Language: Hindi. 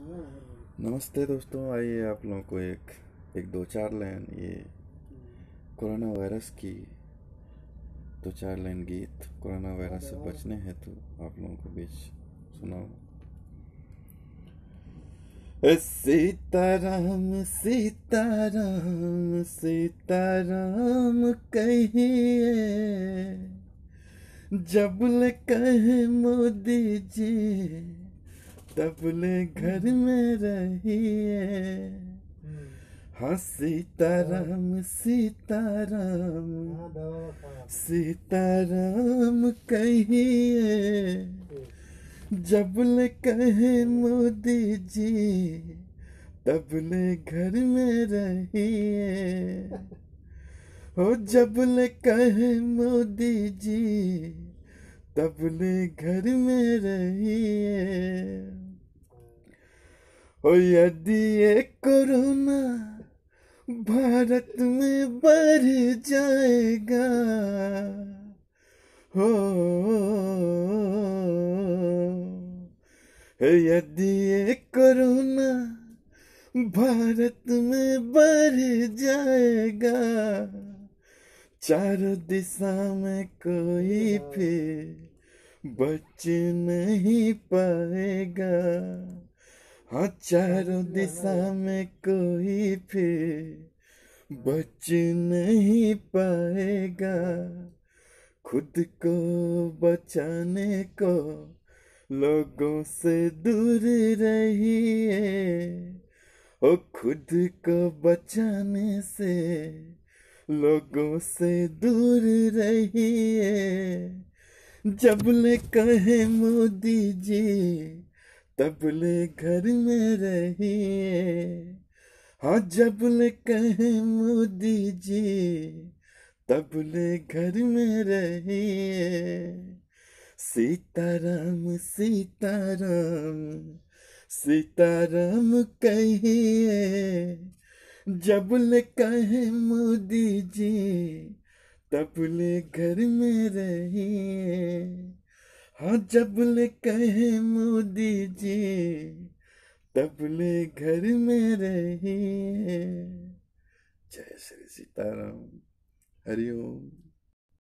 नमस्ते दोस्तों, आइए आप लोगों को एक दो चार लाइन ये कोरोना वायरस की दो चार लाइन गीत कोरोना वायरस से बचने हेतु आप लोगों को बीच सुनाओ। सीताराम सीताराम सीताराम कहिए, जब ले कहे मोदी जी तब ले घर में रहिए। हाँ सीताराम सीताराम सीताराम कहिए, जब ले कहे मोदी जी तब ले घर में रहिए। हो जब ले कहे मोदी जी तब ले घर में रहिए। हो यदि ये कोरोना भारत में बढ़ जाएगा, हो यदि ये कोरोना भारत में बढ़ जाएगा, चारों दिशा में कोई फिर बच नहीं पाएगा। हाँ चारों दिशा में कोई फिर बच नहीं पाएगा। खुद को बचाने को लोगों से दूर रहिए। ओ खुद को बचाने से लोगों से दूर रहिए। जब ले कहे मोदी जी तब ले घर में रहिए। हाँ जब ले कहे मोदी जी तब ले घर में रहिए। सीताराम सीताराम सीताराम कहिए, जब ले कहे मोदी जी तब ले घर में रहिए। हाँ जब ले कहे मोदी जी तब ले घर में रहिए। जय श्री सीताराम। हरिओम।